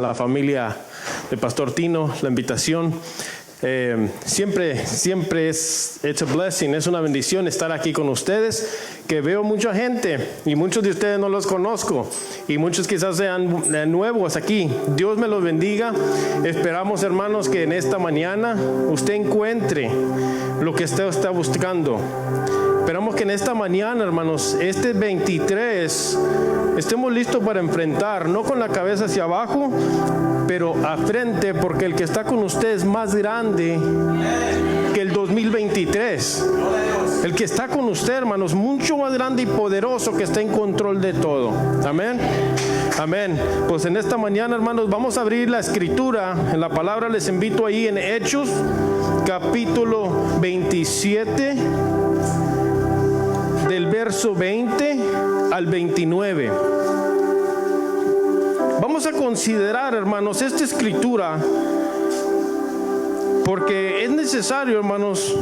La familia de Pastor Tino, la invitación. Siempre es it's a blessing, es una bendición estar aquí con ustedes, que veo mucha gente y muchos de ustedes no los conozco y muchos quizás sean nuevos aquí. Dios me los bendiga. Esperamos, hermanos, que en esta mañana usted encuentre lo que usted está buscando. Esperamos que en esta mañana, hermanos, este 23, estemos listos para enfrentar, no con la cabeza hacia abajo, pero a frente, porque el que está con usted es más grande que el 2023. El que está con usted, hermanos, mucho más grande y poderoso, que está en control de todo. Amén. Amén. Pues en esta mañana, hermanos, vamos a abrir la escritura. En la palabra les invito ahí en Hechos, capítulo 27, del verso 20 al 29. Vamos a considerar, hermanos, esta escritura, porque es necesario, hermanos,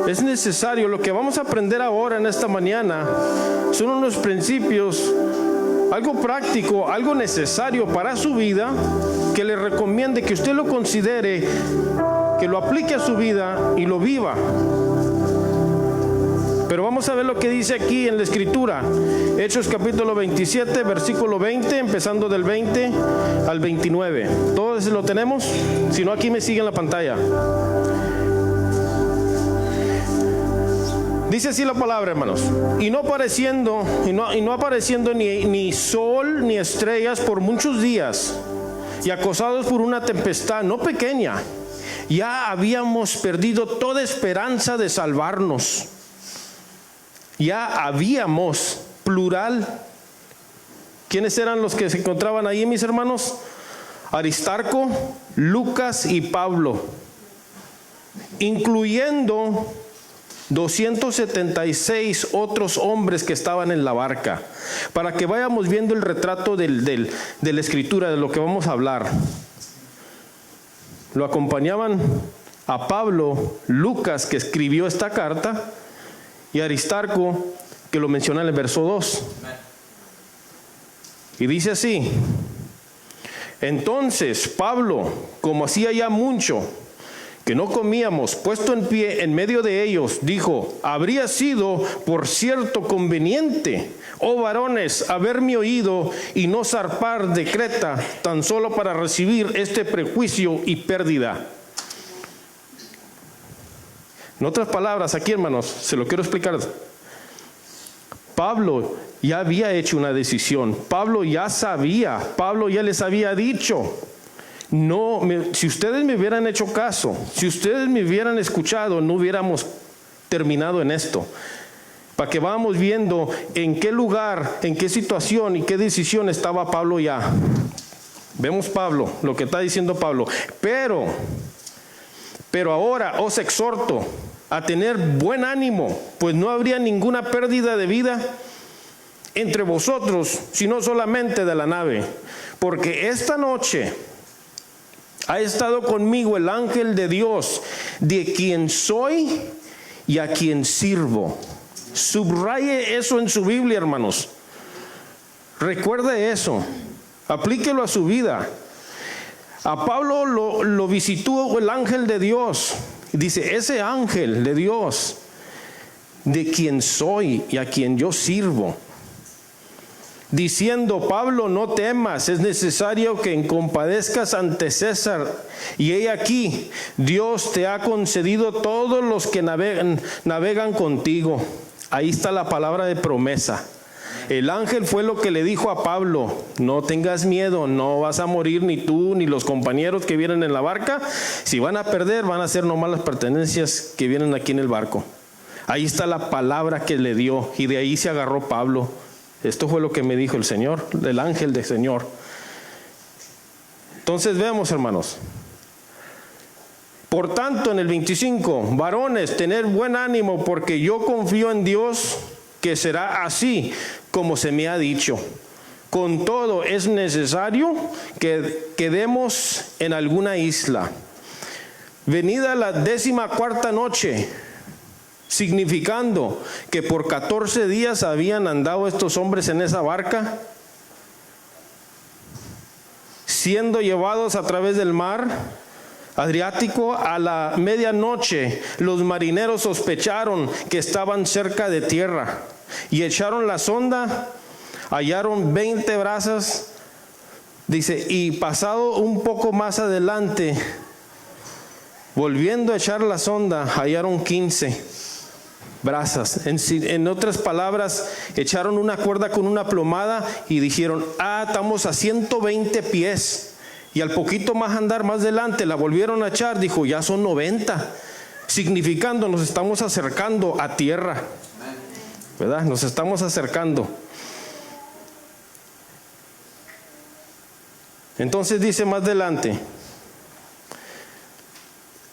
es necesario. Lo que vamos a aprender ahora en esta mañana son unos principios, algo práctico, algo necesario para su vida, que le recomiende que usted lo considere, que lo aplique a su vida y lo viva. Pero vamos a ver lo que dice aquí en la escritura. Hechos capítulo 27, versículo 20, empezando del 20 al 29. ¿Todos lo tenemos? Si no, aquí me sigue en la pantalla. Dice así la palabra, hermanos. Y no apareciendo ni sol ni estrellas por muchos días, y acosados por una tempestad no pequeña, ya habíamos perdido toda esperanza de salvarnos. Ya habíamos, plural. ¿Quiénes eran los que se encontraban ahí, mis hermanos? Aristarco, Lucas y Pablo, incluyendo 276 otros hombres que estaban en la barca, para que vayamos viendo el retrato de la escritura, de lo que vamos a hablar. Lo acompañaban a Pablo, Lucas, que escribió esta carta, y Aristarco, que lo menciona en el verso 2. Y dice así: entonces Pablo, como hacía ya mucho que no comíamos, puesto en pie en medio de ellos, dijo: habría sido por cierto conveniente, oh varones, haberme oído y no zarpar de Creta, tan solo para recibir este prejuicio y pérdida. En otras palabras, aquí, hermanos, se lo quiero explicar. Pablo ya había hecho una decisión. Pablo ya sabía. Pablo ya les había dicho: no, si ustedes me hubieran hecho caso, si ustedes me hubieran escuchado, no hubiéramos terminado en esto. Para que vamos viendo en qué lugar, en qué situación y qué decisión estaba Pablo ya. Vemos Pablo, lo que está diciendo Pablo. Pero ahora os exhorto a tener buen ánimo, pues no habría ninguna pérdida de vida entre vosotros, sino solamente de la nave. Porque esta noche ha estado conmigo el ángel de Dios, de quien soy y a quien sirvo. Subraye eso en su Biblia, hermanos. Recuerde eso. Aplíquelo a su vida. A Pablo lo visitó el ángel de Dios. Dice: ese ángel de Dios, de quien soy y a quien yo sirvo, diciendo: Pablo, no temas, es necesario que compadezcas ante César, y he aquí, Dios te ha concedido todos los que navegan contigo. Ahí está la palabra de promesa. El ángel fue lo que le dijo a Pablo: no tengas miedo, no vas a morir ni tú ni los compañeros que vienen en la barca. Si van a perder, van a ser nomás las pertenencias que vienen aquí en el barco. Ahí está la palabra que le dio, y de ahí se agarró Pablo. Esto fue lo que me dijo el Señor, el ángel del Señor. Entonces vemos, hermanos. Por tanto, en el 25, varones, tener buen ánimo, porque yo confío en Dios, que será así como se me ha dicho. Con todo, es necesario que quedemos en alguna isla. Venida la 14ª noche, significando que por 14 días habían andado estos hombres en esa barca. siendo llevados a través del mar Adriático a la medianoche, los marineros sospecharon que estaban cerca de tierra y echaron la sonda, hallaron 20 brazas, dice, y pasado un poco más adelante, volviendo a echar la sonda, hallaron 15 brazas. En otras palabras, echaron una cuerda con una plomada y dijeron, estamos a 120 pies. Y al poquito más andar más adelante, la volvieron a echar, dijo, ya son 90, significando nos estamos acercando a tierra, ¿verdad? Nos estamos acercando. Entonces dice más adelante,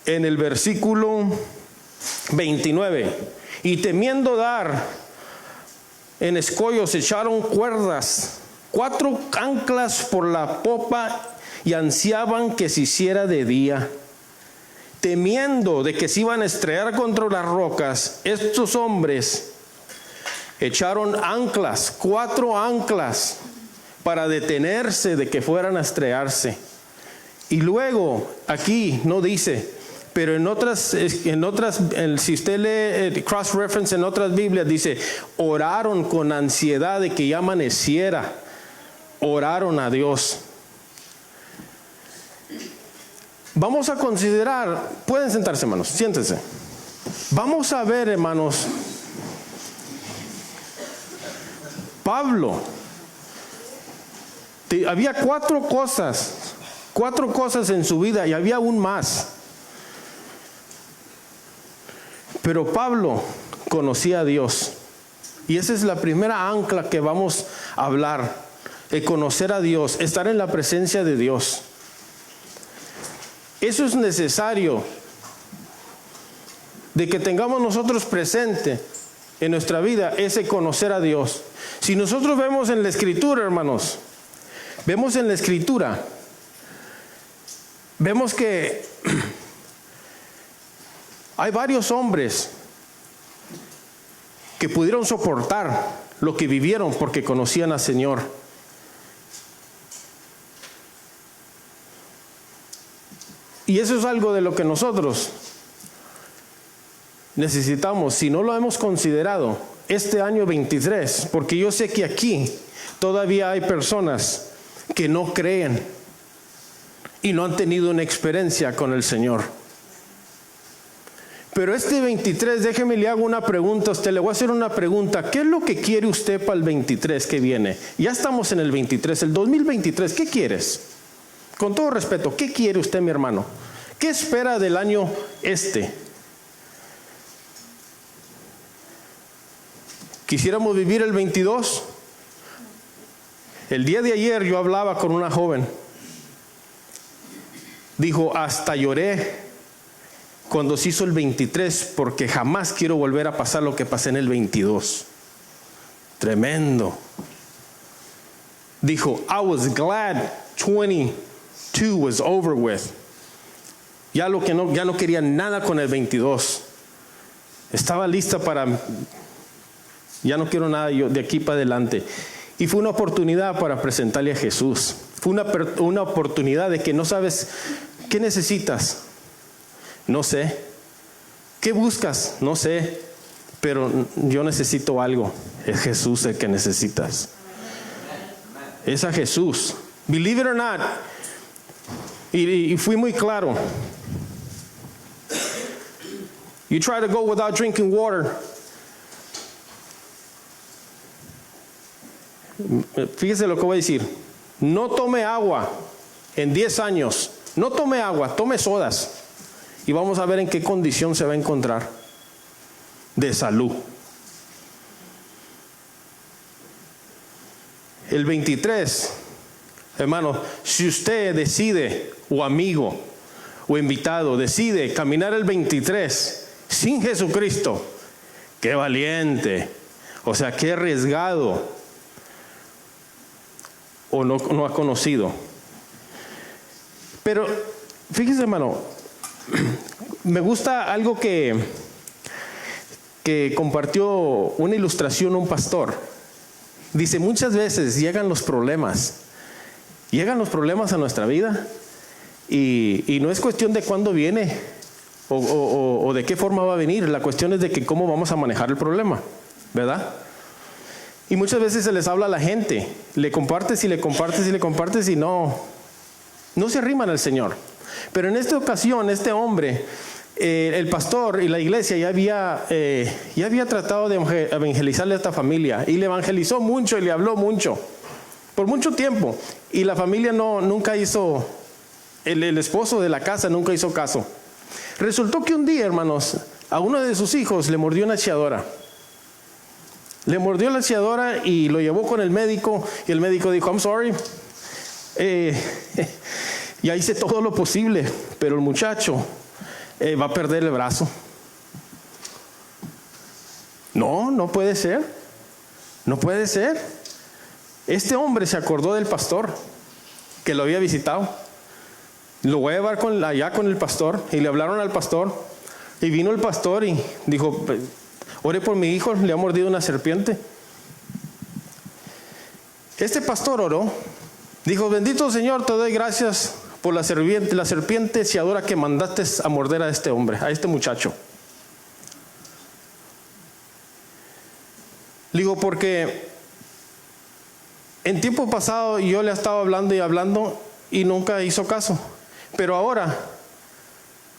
en el versículo 29, y temiendo dar en escollos, echaron cuerdas, 4 anclas por la popa, y ansiaban que se hiciera de día. Temiendo de que se iban a estrellar contra las rocas, estos hombres echaron anclas, 4 anclas, para detenerse de que fueran a estrellarse. Y luego, aquí no dice, pero en otras, si usted lee cross-reference en otras Biblias, dice, oraron con ansiedad de que ya amaneciera. Oraron a Dios. Vamos a considerar, pueden sentarse, hermanos, siéntense. Vamos a ver, hermanos, Pablo, había 4 cosas en su vida y había aún más. Pero Pablo conocía a Dios. Y esa es la primera ancla que vamos a hablar, el conocer a Dios, estar en la presencia de Dios. Eso es necesario de que tengamos nosotros presente en nuestra vida, ese conocer a Dios. Si nosotros vemos en la Escritura, hermanos, vemos en la Escritura, vemos que hay varios hombres que pudieron soportar lo que vivieron porque conocían al Señor. Y eso es algo de lo que nosotros necesitamos, si no lo hemos considerado, este año 23, porque yo sé que aquí todavía hay personas que no creen y no han tenido una experiencia con el Señor. Pero este 23, déjeme le hago una pregunta a usted, le voy a hacer una pregunta. ¿Qué es lo que quiere usted para el 23 que viene? Ya estamos en el 23, el 2023, ¿qué quieres? Con todo respeto, ¿qué quiere usted, mi hermano? ¿Qué espera del año este? ¿Quisiéramos vivir el 22? El día de ayer yo hablaba con una joven. Dijo, hasta lloré cuando se hizo el 23 porque jamás quiero volver a pasar lo que pasé en el 22. Tremendo. Dijo, I was glad 22 was over with. Ya no quería nada con el 22. Estaba lista para, ya no quiero nada yo de aquí para adelante. Y fue una oportunidad para presentarle a Jesús. Fue una oportunidad de que no sabes qué necesitas. No sé. ¿Qué buscas? No sé. Pero yo necesito algo. Es Jesús el que necesitas. Es a Jesús. Believe it or not. Y fui muy claro. You try to go without drinking water. Fíjese lo que voy a decir. No tome agua en 10 años. No tome agua, tome sodas. Y vamos a ver en qué condición se va a encontrar de salud. El 23, hermano, si usted decide, o amigo, o invitado, decide caminar el 23 sin Jesucristo, qué valiente, o sea, qué arriesgado, o no ha conocido. Pero, fíjese, hermano, me gusta algo que compartió una ilustración un pastor. Dice, muchas veces llegan los problemas Llegan los problemas a nuestra vida y no es cuestión de cuándo viene o de qué forma va a venir. La cuestión es de que cómo vamos a manejar el problema, ¿verdad? Y muchas veces se les habla a la gente, le compartes y le compartes y le compartes y no se arriman al Señor. Pero en esta ocasión, este hombre, el pastor y la iglesia ya había tratado de evangelizarle a esta familia y le evangelizó mucho y le habló mucho, por mucho tiempo. Y la familia nunca hizo, el esposo de la casa nunca hizo caso. Resultó que un día, hermanos, a uno de sus hijos le mordió una aseadora. Le mordió la aseadora y lo llevó con el médico y el médico dijo, I'm sorry. Ya hice todo lo posible, pero el muchacho va a perder el brazo. No puede ser. No puede ser. Este hombre se acordó del pastor que lo había visitado. Lo voy a llevar allá con el pastor. Y le hablaron al pastor. Y vino el pastor y dijo, ore por mi hijo, le ha mordido una serpiente. Este pastor oró. Dijo, bendito Señor, te doy gracias por la serpiente aseadora que mandaste a morder a este hombre, a este muchacho. Digo, porque en tiempo pasado yo le estaba hablando y hablando y nunca hizo caso. Pero ahora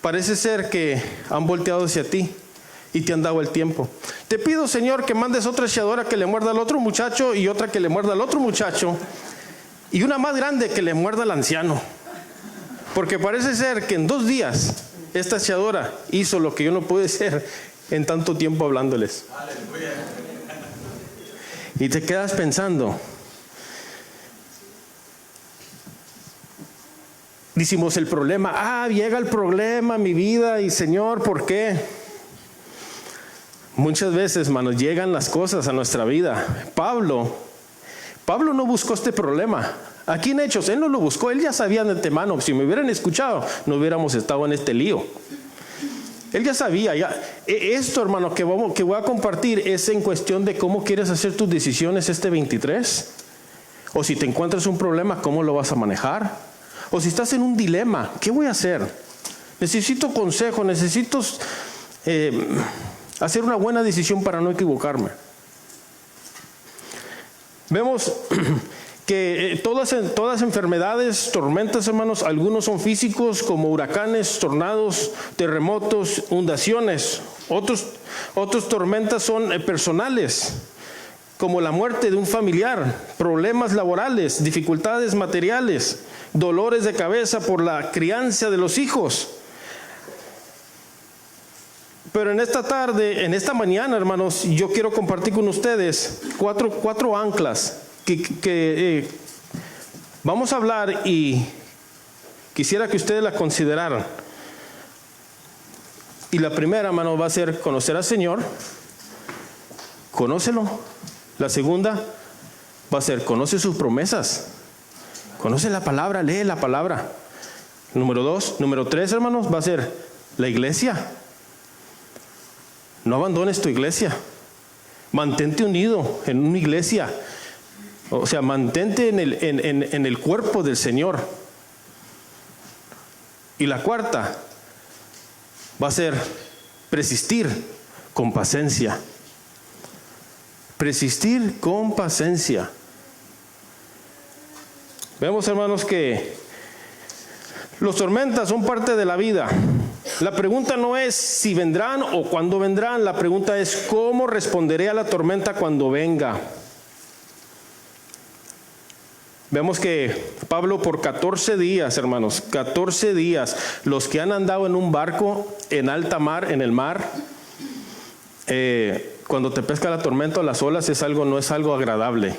parece ser que han volteado hacia ti y te han dado el tiempo. Te pido, Señor, que mandes otra aseadora que le muerda al otro muchacho y otra que le muerda al otro muchacho y una más grande que le muerda al anciano. Porque parece ser que en 2 días esta aseadora hizo lo que yo no pude hacer en tanto tiempo hablándoles. Aleluya. Y te quedas pensando. Decimos el problema, llega el problema, mi vida, y Señor, ¿por qué? Muchas veces, hermanos, llegan las cosas a nuestra vida. Pablo no buscó este problema. Aquí en Hechos, él no lo buscó, él ya sabía de antemano. Si me hubieran escuchado, no hubiéramos estado en este lío. Él ya sabía. Esto, hermano, que voy a compartir es en cuestión de cómo quieres hacer tus decisiones este 23. O si te encuentras un problema, ¿cómo lo vas a manejar? O si estás en un dilema, ¿qué voy a hacer? Necesito consejo, necesito hacer una buena decisión para no equivocarme. Vemos que todas enfermedades, tormentas, hermanos, algunos son físicos como huracanes, tornados, terremotos, inundaciones. Otros tormentas son personales, como la muerte de un familiar, problemas laborales, dificultades materiales, dolores de cabeza por la crianza de los hijos. Pero en esta mañana, hermanos, yo quiero compartir con ustedes cuatro anclas que vamos a hablar y quisiera que ustedes la consideraran. Y la primera, hermano, va a ser conocer al Señor. Conócelo. La segunda va a ser conoce sus promesas. Conoce la palabra, lee la palabra. Número 3, hermanos, va a ser la iglesia. No abandones tu iglesia. Mantente unido en una iglesia. O sea, mantente en el cuerpo del Señor. Y la cuarta va a ser persistir con paciencia. Persistir con paciencia. Vemos, hermanos, que los tormentas son parte de la vida. La pregunta no es si vendrán o cuándo vendrán. La pregunta es cómo responderé a la tormenta cuando venga. Vemos que Pablo por 14 días, hermanos, 14 días, los que han andado en un barco en alta mar, en el mar, cuando te pesca la tormenta o las olas no es algo agradable.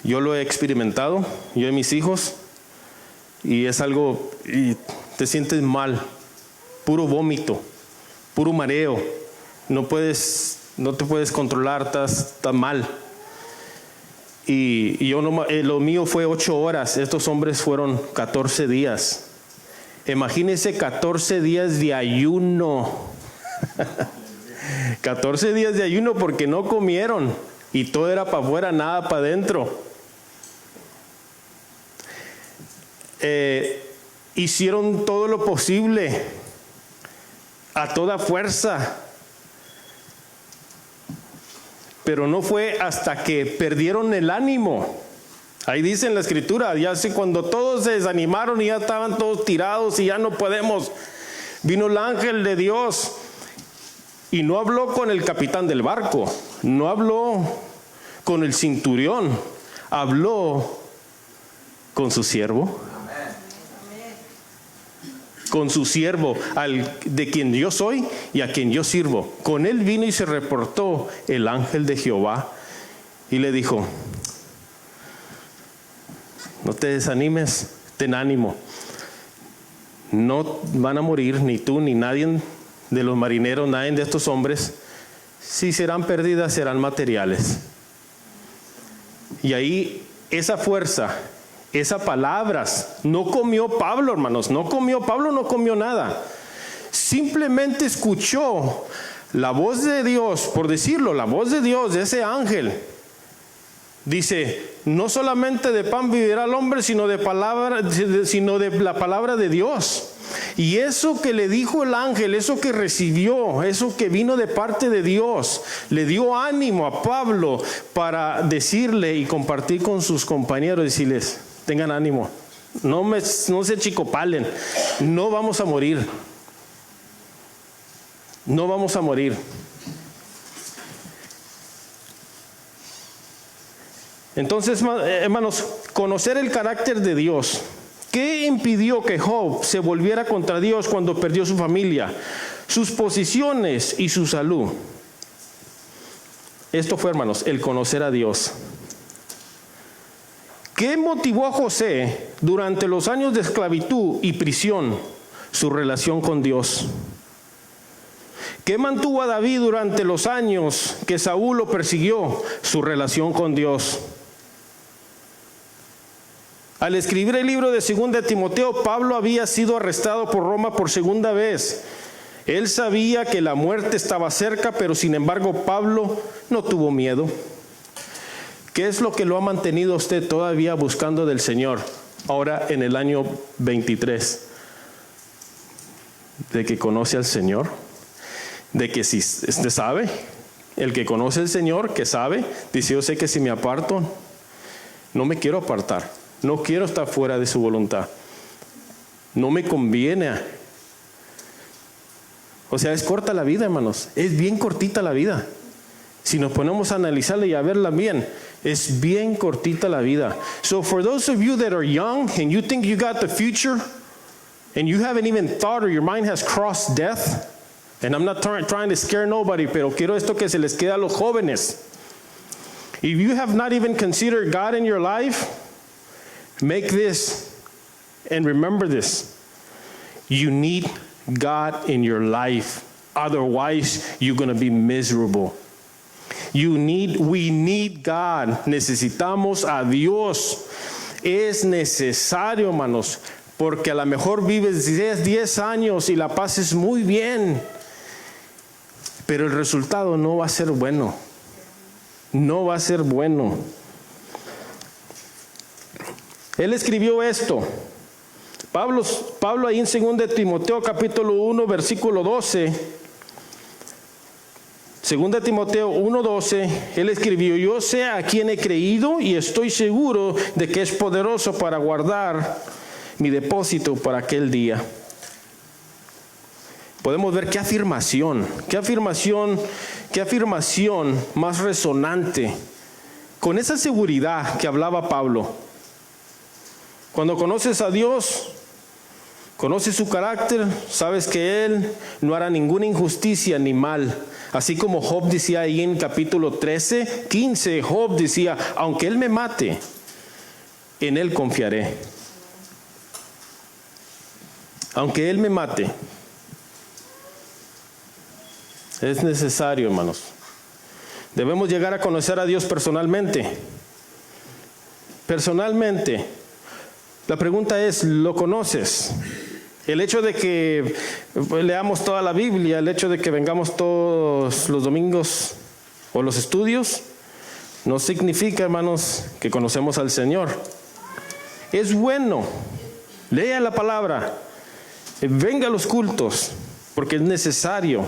Yo lo he experimentado, yo y mis hijos, y es algo, y te sientes mal, puro vómito, puro mareo, no te puedes controlar, estás mal. Y yo lo mío fue 8 horas, estos hombres fueron 14 días. Imagínense 14 días de ayuno. 14 días de ayuno porque no comieron y todo era para afuera, nada para adentro. hicieron todo lo posible, a toda fuerza. Pero no fue hasta que perdieron el ánimo. Ahí dice en la escritura, ya sé, cuando todos se desanimaron y ya estaban todos tirados y ya no podemos, vino el ángel de Dios y no habló con el capitán del barco, no habló con el centurión, habló con su siervo. Con su siervo, de quien yo soy y a quien yo sirvo. Con él vino y se reportó el ángel de Jehová y le dijo: no te desanimes, ten ánimo. No van a morir ni tú ni nadie de los marineros, nadie de estos hombres. Si serán perdidas, serán materiales. Y ahí esa fuerza, esas palabras, no comió Pablo, hermanos, no comió nada. Simplemente escuchó la voz de Dios, por decirlo, la voz de Dios, de ese ángel. Dice, no solamente de pan vivirá el hombre, sino de la palabra de Dios. Y eso que le dijo el ángel, eso que recibió, eso que vino de parte de Dios, le dio ánimo a Pablo para decirle y compartir con sus compañeros, decirles: tengan ánimo, no se chicopalen, no vamos a morir. No vamos a morir. Entonces, hermanos, conocer el carácter de Dios. ¿Qué impidió que Job se volviera contra Dios cuando perdió su familia, sus posiciones y su salud? Esto fue, hermanos, el conocer a Dios. ¿Qué motivó a José durante los años de esclavitud y prisión? Su relación con Dios. ¿Qué mantuvo a David durante los años que Saúl lo persiguió? Su relación con Dios. Al escribir el libro de 2 Timoteo, Pablo había sido arrestado por Roma por segunda vez. Él sabía que la muerte estaba cerca, pero sin embargo Pablo no tuvo miedo. ¿Qué es lo que lo ha mantenido usted todavía buscando del Señor ahora en el año 23? De que conoce al Señor, de que si usted sabe, el que conoce al Señor, que sabe, dice: yo sé que si me aparto, no me quiero apartar, no quiero estar fuera de su voluntad, no me conviene. O sea, es corta la vida, hermanos, es bien cortita la vida. Si nos ponemos a analizarla y a verla bien, es bien cortita la vida. So for those of you that are young and you think you got the future and you haven't even thought or your mind has crossed death, and I'm not trying to scare nobody, pero quiero esto que se les quede a los jóvenes. If you have not even considered God in your life, make this and remember this. You need God in your life. Otherwise, you're going to be miserable. We need God. Necesitamos a Dios. Es necesario, hermanos, porque a lo mejor vives 10 años y la pases muy bien, pero el resultado no va a ser bueno. No va a ser bueno. Él escribió esto. Pablo ahí en 2 Timoteo capítulo 1 versículo 12. 2 Timoteo 1:12, él escribió: yo sé a quién he creído y estoy seguro de que es poderoso para guardar mi depósito para aquel día. Podemos ver qué afirmación más resonante, con esa seguridad que hablaba Pablo. Cuando conoces a Dios, conoces su carácter, sabes que Él no hará ninguna injusticia ni mal. Así como Job decía ahí en capítulo 13:15, Job decía: aunque Él me mate, en Él confiaré. Aunque Él me mate. Es necesario, hermanos. Debemos llegar a conocer a Dios personalmente. Personalmente. La pregunta es: ¿lo conoces? El hecho de que leamos toda la Biblia, el hecho de que vengamos todos los domingos o los estudios, no significa, hermanos, que conocemos al Señor. Es bueno Lea la palabra. Venga a los cultos, porque es necesario.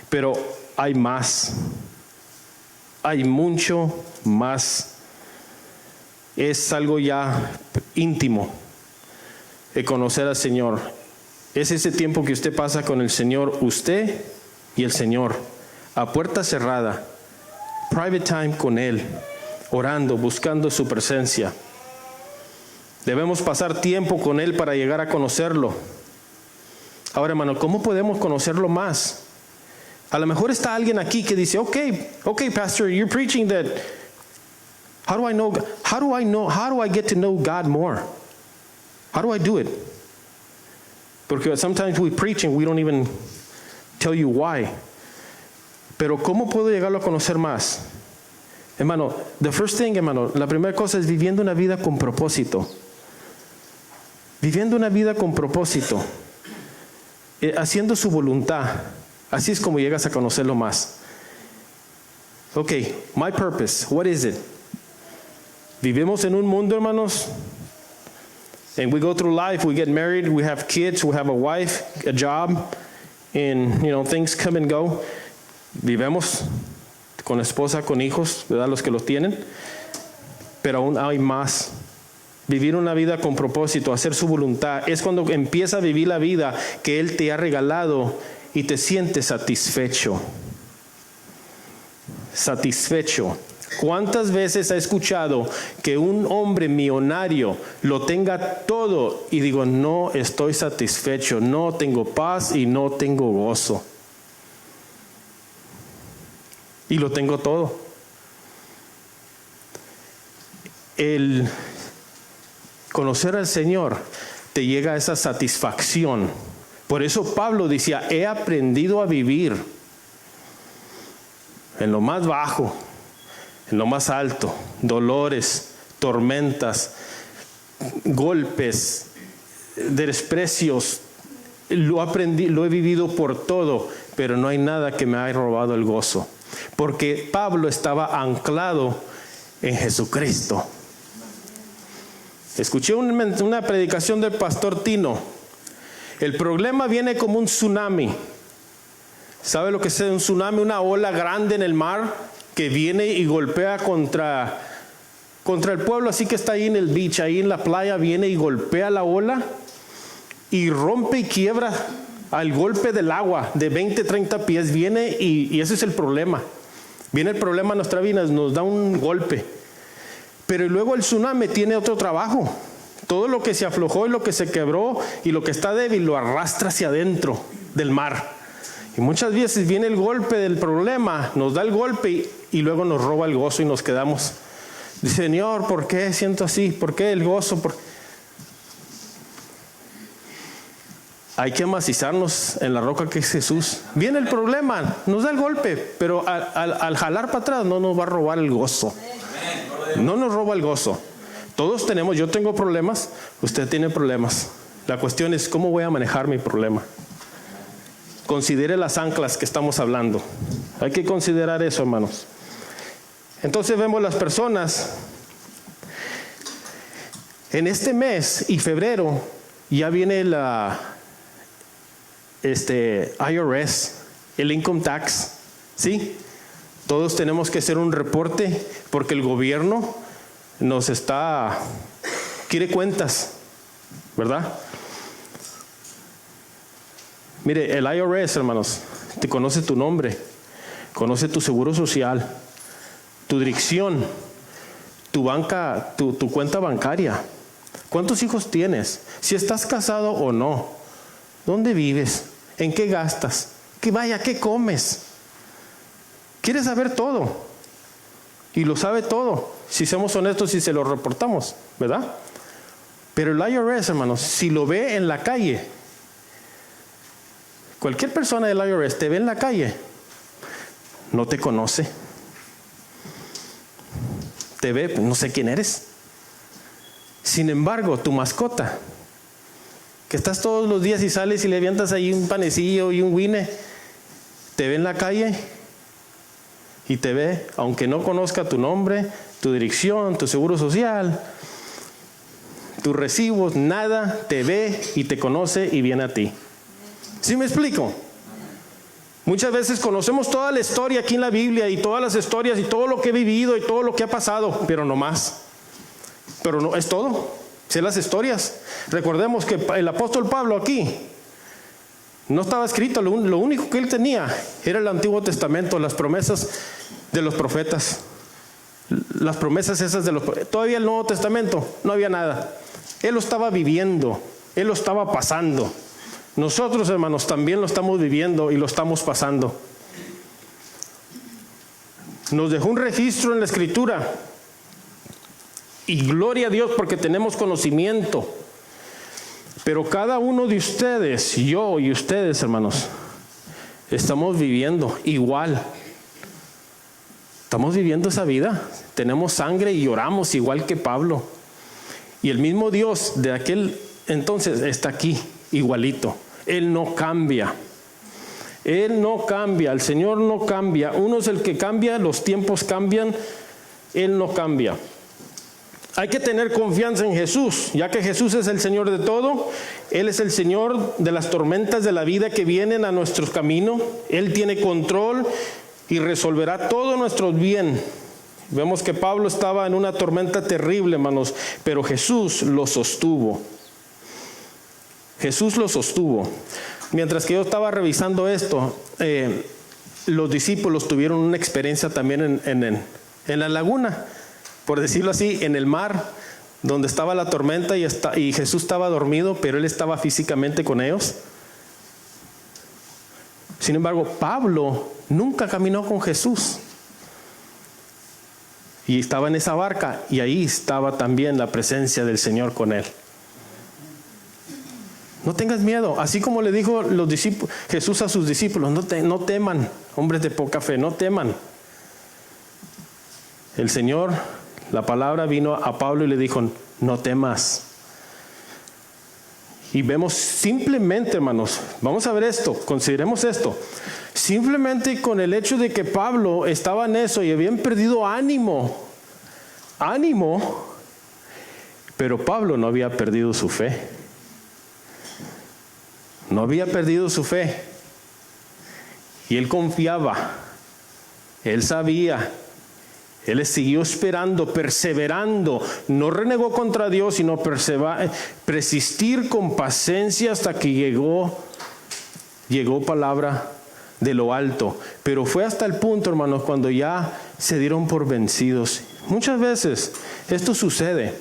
Pero hay más. Hay mucho más. Es algo ya íntimo, el conocer al Señor. Es ese tiempo que usted pasa con el Señor, usted y el Señor, a puerta cerrada, private time con Él, orando, buscando su presencia. Debemos pasar tiempo con Él para llegar a conocerlo. Ahora, hermano, ¿cómo podemos conocerlo más? A lo mejor está alguien aquí que dice, okay, pastor, you're preaching that. How do I get to know God more? How do I do it? Porque sometimes we preach and we don't even tell you why. Pero ¿cómo puedo llegarlo a conocer más? Hermano, the first thing, hermano, la primera cosa es viviendo una vida con propósito. Viviendo una vida con propósito. Haciendo su voluntad. Así es como llegas a conocerlo más. Okay, my purpose, what is it? Vivimos en un mundo, hermanos, and we go through life, we get married, we have kids, we have a wife, a job, and, things come and go. Vivimos con esposa, con hijos, ¿verdad? Los que los tienen, pero aún hay más. Vivir una vida con propósito, hacer su voluntad, es cuando empieza a vivir la vida que Él te ha regalado y te sientes satisfecho. Satisfecho. ¿Cuántas veces ha escuchado que un hombre millonario lo tenga todo y digo, no estoy satisfecho, no tengo paz y no tengo gozo? Y lo tengo todo. El conocer al Señor te llega a esa satisfacción. Por eso Pablo decía, he aprendido a vivir en lo más bajo, en lo más alto, dolores, tormentas, golpes, desprecios. Lo aprendí, lo he vivido por todo, pero no hay nada que me haya robado el gozo. Porque Pablo estaba anclado en Jesucristo. Escuché una predicación del pastor Tino. El problema viene como un tsunami. ¿Sabe lo que es un tsunami? Una ola grande en el mar que viene y golpea contra el pueblo, así que está ahí en el beach, ahí en la playa, viene y golpea la ola y rompe y quiebra al golpe del agua de 20, 30 pies. Viene y ese es el problema. Viene el problema a nuestra vida, nos da un golpe. Pero luego el tsunami tiene otro trabajo. Todo lo que se aflojó y lo que se quebró y lo que está débil lo arrastra hacia adentro del mar. Y muchas veces viene el golpe del problema, nos da el golpe y luego nos roba el gozo y nos quedamos. Dice, Señor, ¿por qué siento así? ¿Por qué el gozo? Hay que amacizarnos en la roca que es Jesús. Viene el problema, nos da el golpe, pero al jalar para atrás no nos va a robar el gozo. No nos roba el gozo. Todos tenemos, yo tengo problemas, usted tiene problemas. La cuestión es, ¿cómo voy a manejar mi problema? Considere las anclas que estamos hablando. Hay que considerar eso, hermanos. Entonces vemos las personas. En este mes y febrero ya viene IRS, el income tax, ¿sí? Todos tenemos que hacer un reporte porque el gobierno quiere cuentas, ¿verdad? Mire, el IRS, hermanos, te conoce tu nombre, conoce tu seguro social, tu dirección, tu banca, tu cuenta bancaria. ¿Cuántos hijos tienes? Si estás casado o no. ¿Dónde vives? ¿En qué gastas? ¿Qué comes? Quiere saber todo. Y lo sabe todo. Si somos honestos y se lo reportamos, ¿verdad? Pero el IRS, hermanos, si lo ve en la calle, cualquier persona del IRS te ve en la calle, no te conoce. Te ve, no sé quién eres. Sin embargo, tu mascota, que estás todos los días y sales y le avientas ahí un panecillo y un Wine, te ve en la calle y te ve, aunque no conozca tu nombre, tu dirección, tu seguro social, tus recibos, nada, te ve y te conoce y viene a ti. ¿Sí me explico? Muchas veces conocemos toda la historia aquí en la Biblia y todas las historias y todo lo que he vivido y todo lo que ha pasado, pero no más. Pero no es todo, sé las historias. Recordemos que el apóstol Pablo aquí no estaba escrito, lo único que él tenía era el Antiguo Testamento, las promesas de los profetas. Las promesas esas de los profetas. Todavía el Nuevo Testamento no había nada. Él lo estaba viviendo, él lo estaba pasando. Nosotros, hermanos, también lo estamos viviendo y lo estamos pasando. Nos dejó un registro en la Escritura. Y gloria a Dios porque tenemos conocimiento. Pero cada uno de ustedes, yo y ustedes, hermanos, estamos viviendo igual. Estamos viviendo esa vida. Tenemos sangre y lloramos igual que Pablo. Y el mismo Dios de aquel entonces está aquí, igualito. Él no cambia. Él no cambia. El Señor no cambia. Uno es el que cambia, los tiempos cambian. Él no cambia. Hay que tener confianza en Jesús, ya que Jesús es el Señor de todo. Él es el Señor de las tormentas de la vida que vienen a nuestro camino. Él tiene control y resolverá todo nuestro bien. Vemos que Pablo estaba en una tormenta terrible, hermanos, pero Jesús lo sostuvo. Jesús lo sostuvo. Mientras que yo estaba revisando esto, los discípulos tuvieron una experiencia también en la laguna, por decirlo así, en el mar, donde estaba la tormenta y Jesús estaba dormido, pero Él estaba físicamente con ellos. Sin embargo, Pablo nunca caminó con Jesús. Y estaba en esa barca y ahí estaba también la presencia del Señor con él. No tengas miedo, así como le dijo Jesús a sus discípulos, no teman, hombres de poca fe, no teman. El Señor, la palabra vino a Pablo y le dijo, no temas. Y vemos simplemente, hermanos, vamos a ver esto, consideremos esto. Simplemente con el hecho de que Pablo estaba en eso y habían perdido ánimo, pero Pablo no había perdido su fe. No había perdido su fe. Y él confiaba, él sabía, él siguió esperando, perseverando, no renegó contra Dios, sino persistir con paciencia hasta que llegó palabra de lo alto. Pero fue hasta el punto, hermanos, cuando ya se dieron por vencidos. Muchas veces esto sucede.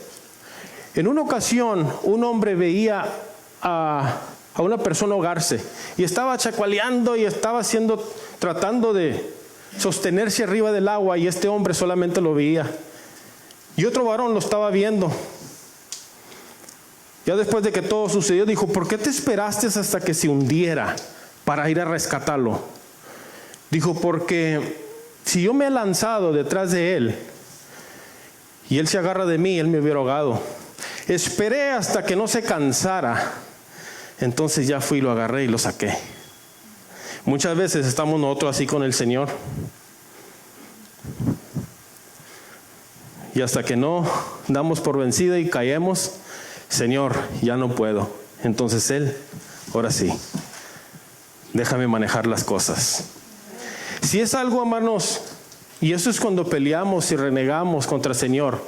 En una ocasión, un hombre veía a una persona ahogarse y estaba chacualeando y estaba tratando de sostenerse arriba del agua, y este hombre solamente lo veía. Y otro varón lo estaba viendo. Ya después de que todo sucedió, dijo, ¿por qué te esperaste hasta que se hundiera para ir a rescatarlo? Dijo, porque si yo me he lanzado detrás de él y él se agarra de mí, él me hubiera ahogado. Esperé hasta que no se cansara, entonces ya fui y lo agarré y lo saqué. Muchas veces estamos nosotros así con el Señor. Y hasta que no damos por vencida y caemos, Señor, ya no puedo. Entonces Él, ahora sí, déjame manejar las cosas. Si es algo, hermanos, y eso es cuando peleamos y renegamos contra el Señor.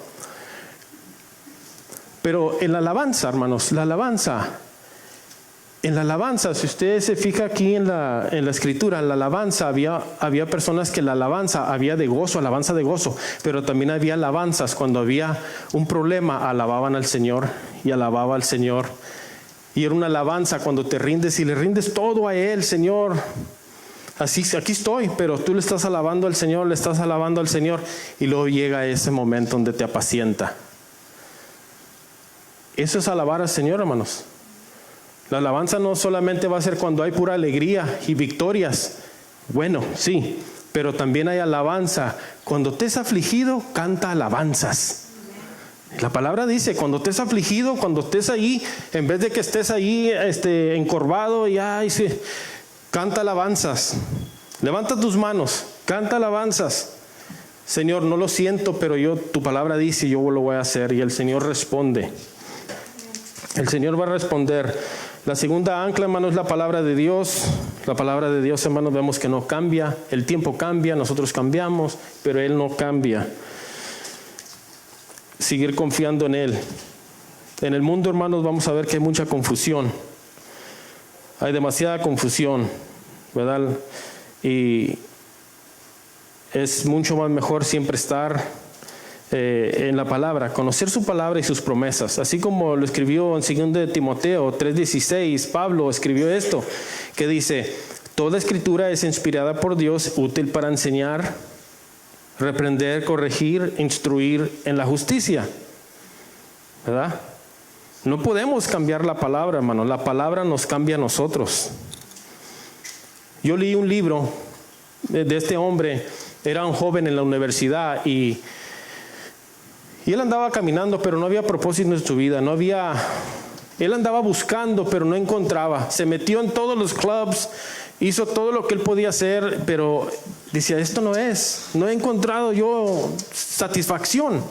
Pero en la alabanza, hermanos, en la alabanza, si usted se fija aquí en la escritura, en la alabanza había personas que la alabanza había de gozo, alabanza de gozo, pero también había alabanzas cuando había un problema, alababan al Señor y alababa al Señor. Y era una alabanza cuando te rindes y le rindes todo a Él, Señor. Así, aquí estoy, pero tú le estás alabando al Señor, le estás alabando al Señor, y luego llega ese momento donde te apacienta. Eso es alabar al Señor, hermanos. La alabanza no solamente va a ser cuando hay pura alegría y victorias. Bueno, sí, pero también hay alabanza. Cuando estés afligido, canta alabanzas. La palabra dice, cuando estés afligido, cuando estés ahí, en vez de que estés ahí encorvado, canta alabanzas. Levanta tus manos, canta alabanzas. Señor, no lo siento, pero tu palabra dice, yo lo voy a hacer. Y el Señor responde. el Señor va a responder. La segunda ancla, hermanos, es la palabra de Dios. La palabra de Dios, hermanos, vemos que no cambia. El tiempo cambia, nosotros cambiamos, pero Él no cambia. Seguir confiando en Él. En el mundo, hermanos, vamos a ver que hay mucha confusión. Hay demasiada confusión, ¿verdad? Y es mucho más mejor siempre estar en la palabra, conocer su palabra y sus promesas. Así como lo escribió en 2 de Timoteo 3:16, Pablo escribió esto, que dice: toda escritura es inspirada por Dios, útil para enseñar, reprender, corregir, instruir en la justicia. ¿Verdad? No podemos cambiar la palabra, hermano. La palabra nos cambia a nosotros. Yo leí un libro de este hombre. Era un joven en la universidad y él andaba caminando, pero no había propósito en su vida. Él andaba buscando, pero no encontraba. Se metió en todos los clubs, hizo todo lo que él podía hacer, pero decía, esto no he encontrado yo satisfacción.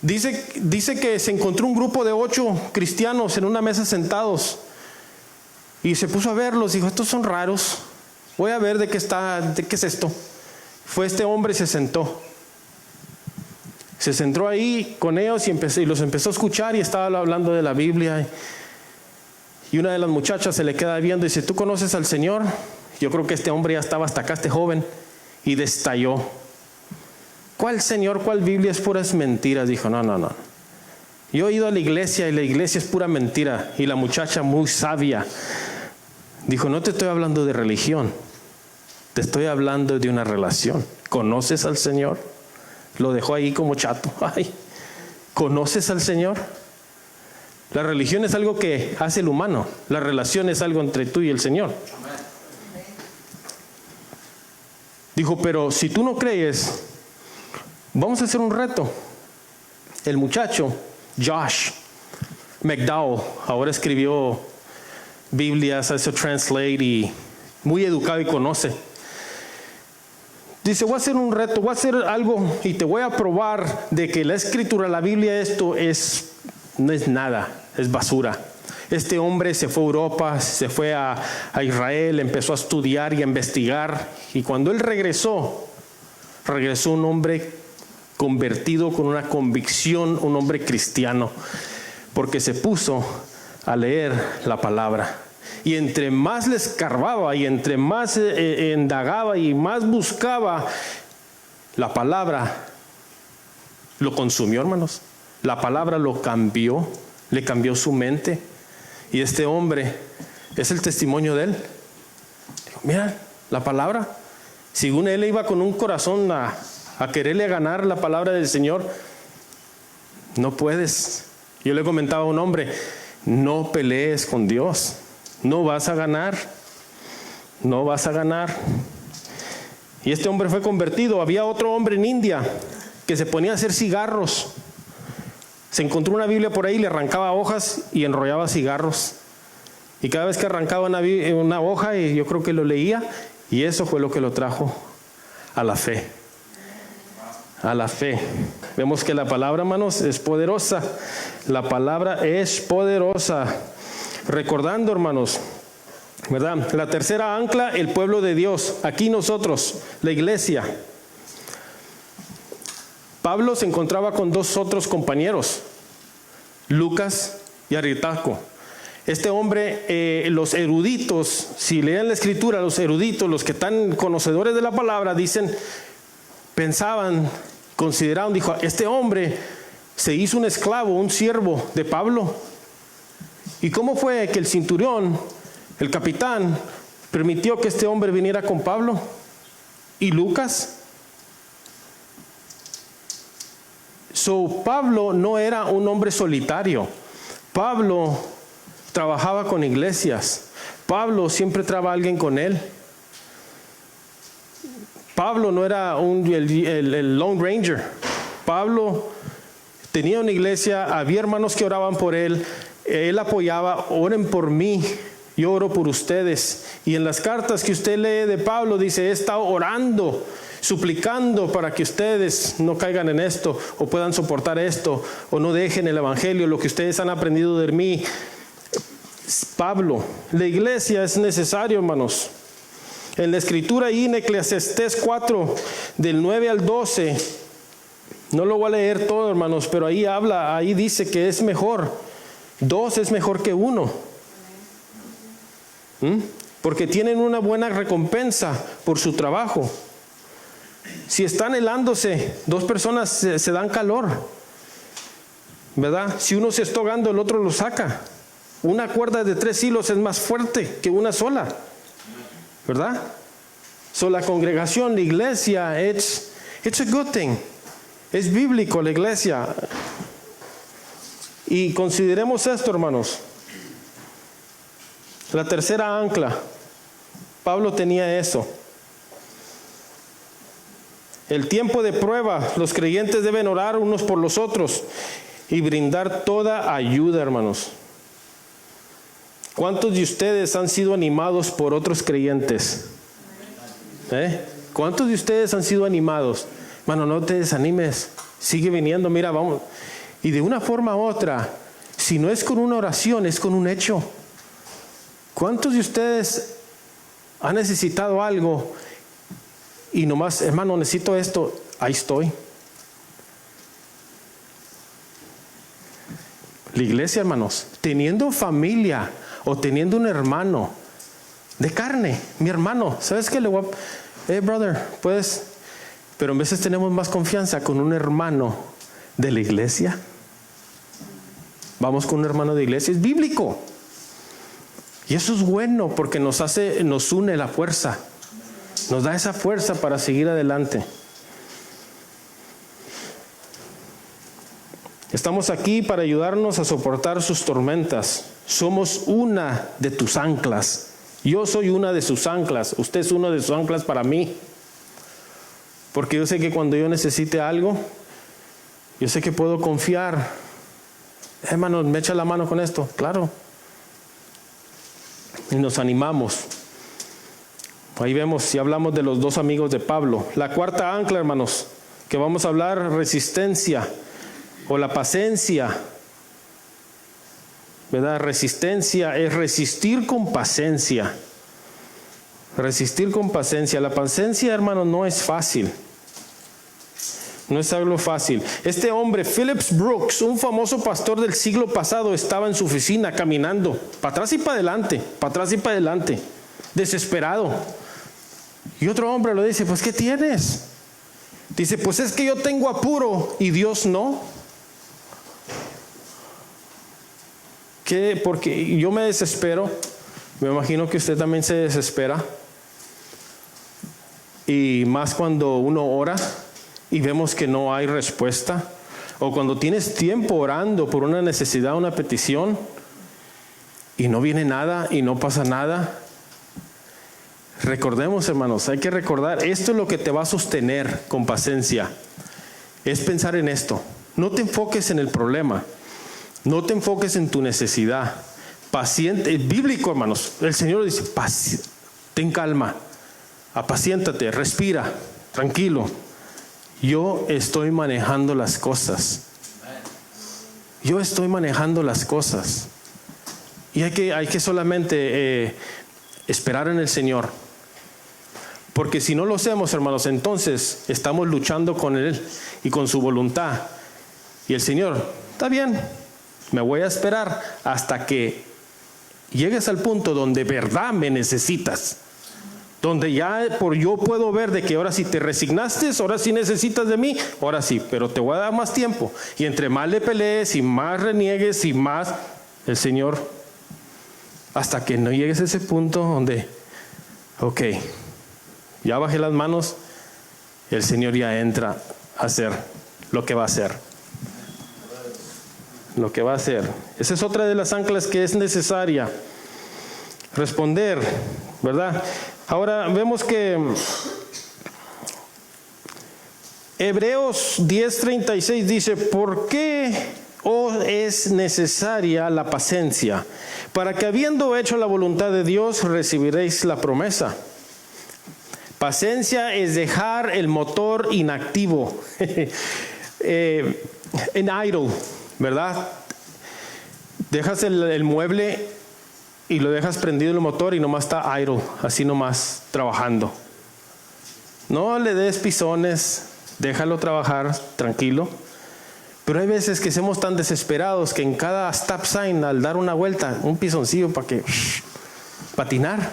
Dice que se encontró un grupo de 8 cristianos en una mesa sentados y se puso a verlos. Dijo, estos son raros, voy a ver de qué es esto. Fue este hombre y se sentó. Se sentó ahí con ellos y los empezó a escuchar y estaba hablando de la Biblia. Y una de las muchachas se le queda viendo y dice, ¿tú conoces al Señor? Yo creo que este hombre ya estaba hasta acá, este joven, y destalló. ¿Cuál Señor? ¿Cuál Biblia? Es puras mentiras. Dijo, no. Yo he ido a la iglesia y la iglesia es pura mentira. Y la muchacha, muy sabia, dijo, no te estoy hablando de religión, te estoy hablando de una relación. ¿Conoces al Señor? Lo dejó ahí como chato. Ay, ¿conoces al Señor? La religión es algo que hace el humano. La relación es algo entre tú y el Señor. Dijo, pero si tú no crees, vamos a hacer un reto. El muchacho, Josh McDowell, ahora escribió Biblias, hace translate y muy educado y conoce. Dice, voy a hacer un reto, voy a hacer algo y te voy a probar de que la escritura, la Biblia, no es nada, es basura. Este hombre se fue a Europa, se fue a Israel, empezó a estudiar y a investigar. Y cuando él regresó un hombre convertido con una convicción, un hombre cristiano, porque se puso a leer la palabra. Y entre más le escarbaba y entre más indagaba y más buscaba, la palabra lo consumió, hermanos. La palabra lo cambió, le cambió su mente. Y este hombre es el testimonio de él. Digo, mira, la palabra. Según él iba con un corazón a quererle ganar la palabra del Señor, no puedes. Yo le comentaba a un hombre, no pelees con Dios. No vas a ganar. No vas a ganar. Y este hombre fue convertido. Había otro hombre en India que se ponía a hacer cigarros. Se encontró una Biblia por ahí, le arrancaba hojas y enrollaba cigarros. Y cada vez que arrancaba una hoja, y yo creo que lo leía, y eso fue lo que lo trajo a la fe. A la fe. Vemos que la palabra, hermanos, es poderosa. La palabra es poderosa. Recordando, hermanos, ¿verdad? La tercera ancla, el pueblo de Dios. Aquí nosotros, la iglesia. Pablo se encontraba con 2 otros compañeros, Lucas y Aristarco. Este hombre, los eruditos, si leen la escritura, los eruditos, los que están conocedores de la palabra, pensaban, consideraron, dijo, este hombre se hizo un esclavo, un siervo de Pablo. ¿Y cómo fue que el centurión, el capitán, permitió que este hombre viniera con Pablo? ¿Y Lucas? Pablo no era un hombre solitario. Pablo trabajaba con iglesias. Pablo siempre traía a alguien con él. Pablo no era el Lone Ranger. Pablo tenía una iglesia, había hermanos que oraban por él. Él apoyaba, oren por mí, yo oro por ustedes. Y en las cartas que usted lee de Pablo dice, he estado orando suplicando para que ustedes no caigan en esto, o puedan soportar esto, o no dejen el evangelio, lo que ustedes han aprendido de mí. Pablo, la iglesia es necesario, hermanos. En la escritura ahí en Eclesiastés 4, del 9 al 12, no lo voy a leer todo, hermanos, pero ahí habla, ahí dice que es mejor. 2 es mejor que 1. Porque tienen una buena recompensa por su trabajo. Si están helándose, 2 personas se dan calor, ¿verdad? Si uno se está ahogando, el otro lo saca. Una cuerda de 3 hilos es más fuerte que una sola, ¿verdad? So, la congregación, la iglesia, it's a good thing. Es bíblico la iglesia. Y consideremos esto, hermanos. La tercera ancla. Pablo tenía eso. El tiempo de prueba, los creyentes deben orar unos por los otros y brindar toda ayuda, hermanos. ¿Cuántos de ustedes han sido animados por otros creyentes? ¿Cuántos de ustedes han sido animados? Hermano, no te desanimes, sigue viniendo, mira, vamos. Y de una forma u otra, si no es con una oración, es con un hecho. ¿Cuántos de ustedes han necesitado algo y nomás, hermano, necesito esto? Ahí estoy. La iglesia, hermanos, teniendo familia o teniendo un hermano de carne, mi hermano, ¿sabes qué? Le voy a, brother, puedes, pero a veces tenemos más confianza con un hermano de la iglesia. Vamos con un hermano de iglesia, es bíblico. Y eso es bueno porque nos une la fuerza. Nos da esa fuerza para seguir adelante. Estamos aquí para ayudarnos a soportar sus tormentas. Somos una de tus anclas. Yo soy una de sus anclas. Usted es uno de sus anclas para mí. Porque yo sé que cuando yo necesite algo, yo sé que puedo confiar. Hermano, ¿me echa la mano con esto? Claro. Y nos animamos. Ahí vemos, si hablamos de los 2 amigos de Pablo. La cuarta ancla, hermanos, que vamos a hablar, resistencia o la paciencia. ¿Verdad? Resistencia es resistir con paciencia. Resistir con paciencia. La paciencia, hermanos, no es fácil. No es algo fácil. Este hombre, Phillips Brooks, un famoso pastor del siglo pasado, estaba en su oficina caminando, para atrás y para adelante, desesperado. Y otro hombre le dice, pues, ¿qué tienes? Dice, pues es que yo tengo apuro y Dios no. ¿Qué? Porque yo me desespero. Me imagino que usted también se desespera. Y más cuando uno ora y vemos que no hay respuesta, o cuando tienes tiempo orando por una necesidad, una petición, y no viene nada y no pasa nada. Recordemos, hermanos, hay que recordar, esto es lo que te va a sostener con paciencia. Es pensar en esto. No te enfoques en el problema. No te enfoques en tu necesidad. Paciente, es bíblico, hermanos. El Señor dice, ten calma, apaciéntate, respira, tranquilo. Yo estoy manejando las cosas. Yo estoy manejando las cosas. Y hay que solamente esperar en el Señor. Porque si no lo hacemos, hermanos, entonces estamos luchando con Él y con su voluntad. Y el Señor, está bien, me voy a esperar hasta que llegues al punto donde verdad me necesitas. Donde ya yo puedo ver de que ahora sí te resignaste, ahora sí necesitas de mí, ahora sí, pero te voy a dar más tiempo. Y entre más le pelees y más reniegues y más, el Señor, hasta que no llegues a ese punto donde, ok, ya bajé las manos, el Señor ya entra a hacer lo que va a hacer. Lo que va a hacer. Esa es otra de las anclas que es necesaria. Responder, ¿verdad? Ahora vemos que Hebreos 10:36 dice, ¿por qué os es necesaria la paciencia? Para que habiendo hecho la voluntad de Dios recibiréis la promesa. Paciencia es dejar el motor inactivo, en idle, ¿verdad? Dejas el mueble y lo dejas prendido el motor y nomás está idle, así nomás trabajando. No le des pisones, déjalo trabajar tranquilo. Pero hay veces que somos tan desesperados que en cada stop sign, al dar una vuelta, un pisoncillo para que patinar,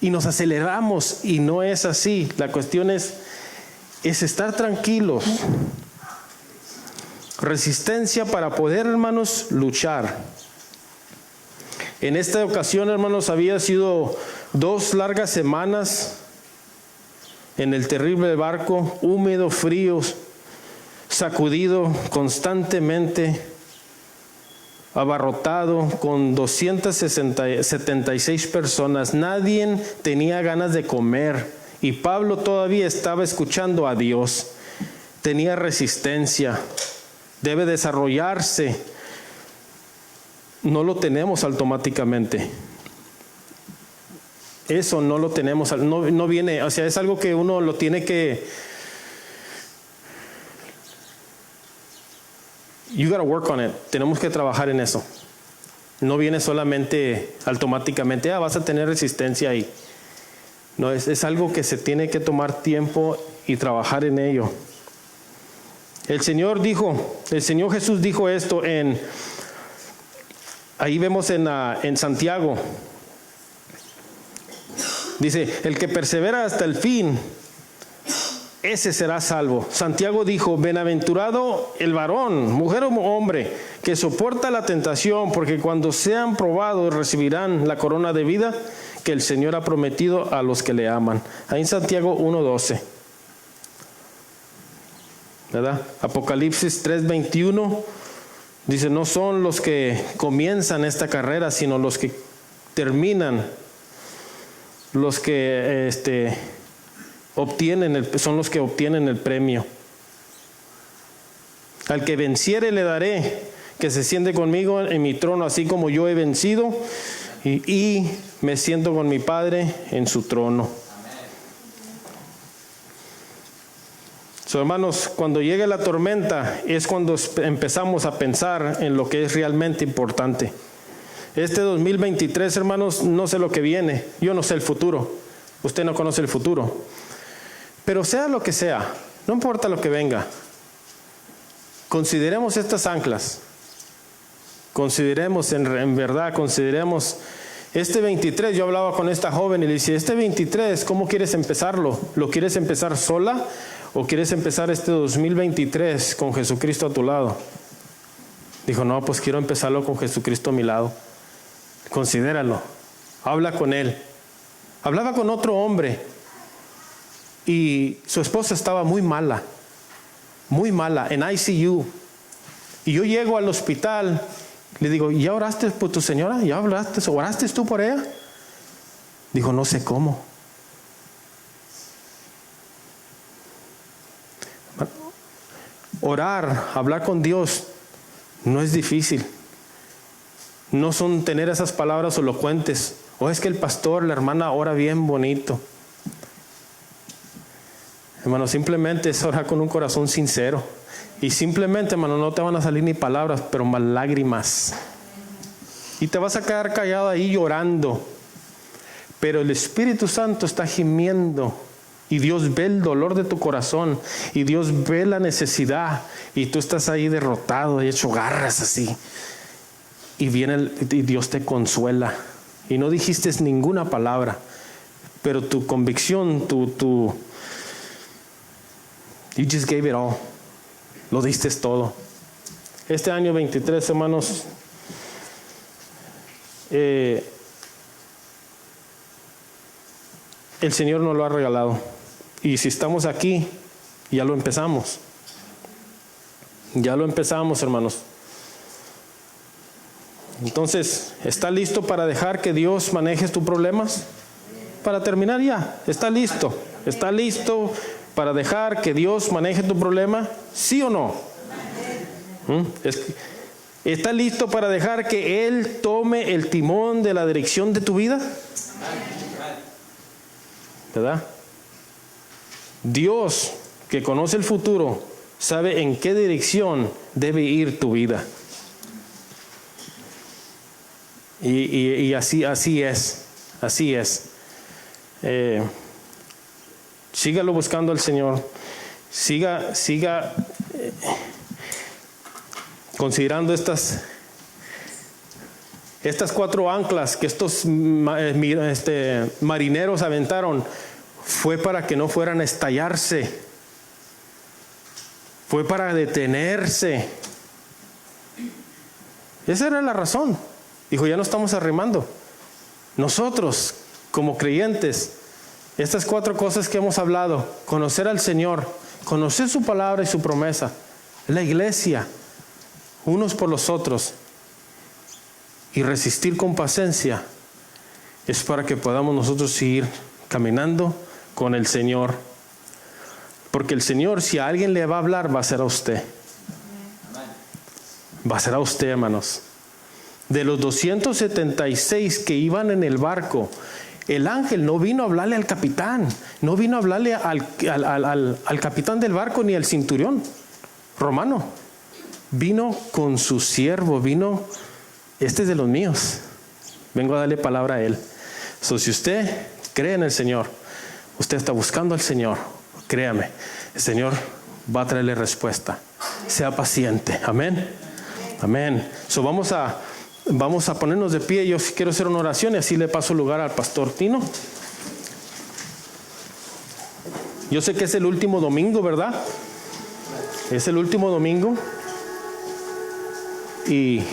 y nos aceleramos, y no es así. La cuestión es estar tranquilos. Resistencia para poder, hermanos, luchar. En esta ocasión, hermanos, había sido 2 largas semanas en el terrible barco, húmedo, frío, sacudido constantemente, abarrotado con 276 personas. Nadie tenía ganas de comer y Pablo todavía estaba escuchando a Dios. Tenía resistencia, debe desarrollarse. No lo tenemos automáticamente. Eso no lo tenemos, no viene, o sea, es algo que uno lo tiene que... You gotta work on it. Tenemos que trabajar en eso. No viene solamente automáticamente, vas a tener resistencia ahí. No, es algo que se tiene que tomar tiempo y trabajar en ello. El Señor Jesús dijo esto ahí vemos en Santiago. Dice, el que persevera hasta el fin, ese será salvo. Santiago dijo, bienaventurado el varón, mujer o hombre, que soporta la tentación, porque cuando sean probados recibirán la corona de vida que el Señor ha prometido a los que le aman. Ahí en Santiago 1:12. ¿Verdad? Apocalipsis 3:21 dice, no son los que comienzan esta carrera, sino los que terminan. Los que son los que obtienen el premio. Al que venciere le daré que se siente conmigo en mi trono, así como yo he vencido y me siento con mi Padre en su trono. Hermanos, cuando llegue la tormenta es cuando empezamos a pensar en lo que es realmente importante. Este 2023, hermanos, no sé lo que viene. Yo no sé el futuro. Usted no conoce el futuro. Pero sea lo que sea, no importa lo que venga, consideremos estas anclas. Consideremos, en verdad, consideremos este 23. Yo hablaba con esta joven y le decía, este 23, ¿cómo quieres empezarlo? ¿Lo quieres empezar sola o quieres empezar este 2023 con Jesucristo a tu lado? Dijo, no, pues quiero empezarlo con Jesucristo a mi lado. Considéralo, habla con él. Hablaba con otro hombre y su esposa estaba muy mala, en ICU. Y yo llego al hospital, le digo, ¿ya oraste por tu señora? ¿Ya oraste tú por ella? Dijo, no sé cómo. Orar, hablar con Dios, no es difícil. No son tener esas palabras elocuentes. O es que el pastor, la hermana ora bien bonito. Hermano, simplemente es orar con un corazón sincero. Y simplemente, hermano, no te van a salir ni palabras, pero más lágrimas. Y te vas a quedar callado ahí llorando. Pero el Espíritu Santo está gimiendo. Y Dios ve el dolor de tu corazón. Y Dios ve la necesidad. Y tú estás ahí derrotado y hecho garras así. Y Dios te consuela. Y no dijiste ninguna palabra. Pero tu convicción, you just gave it all. Lo diste todo. Este año 23, hermanos, el Señor nos lo ha regalado. Y si estamos aquí, ya lo empezamos. Ya lo empezamos, hermanos. Entonces, ¿está listo para dejar que Dios maneje tus problemas? Para terminar ya, ¿está listo? ¿Está listo para dejar que Dios maneje tu problema? ¿Sí o no? ¿Está listo para dejar que Él tome el timón de la dirección de tu vida? ¿Verdad? Dios, que conoce el futuro, sabe en qué dirección debe ir tu vida. Y así es. Sígalo buscando al Señor. Siga considerando estas 4 anclas que estos marineros aventaron. Fue para que no fueran a estallarse. Fue para detenerse. Esa era la razón. Dijo, ya no estamos arrimando. Nosotros, como creyentes, estas 4 cosas que hemos hablado: conocer al Señor, conocer su palabra y su promesa, la iglesia, unos por los otros, y resistir con paciencia, es para que podamos nosotros seguir caminando con el Señor. Porque el Señor, si a alguien le va a hablar, va a ser a usted. Va a ser a usted, hermanos. De los 276 que iban en el barco, el ángel no vino a hablarle al capitán, no vino a hablarle al capitán del barco ni al centurión romano. Vino con su siervo, este es de los míos, vengo a darle palabra a él. Si usted cree en el Señor, usted está buscando al Señor, créame, el Señor va a traerle respuesta. Sea paciente, amén. Vamos a ponernos de pie. Yo quiero hacer una oración y así le paso lugar al pastor Tino. Yo sé que es el último domingo, ¿verdad? Es el último domingo. Y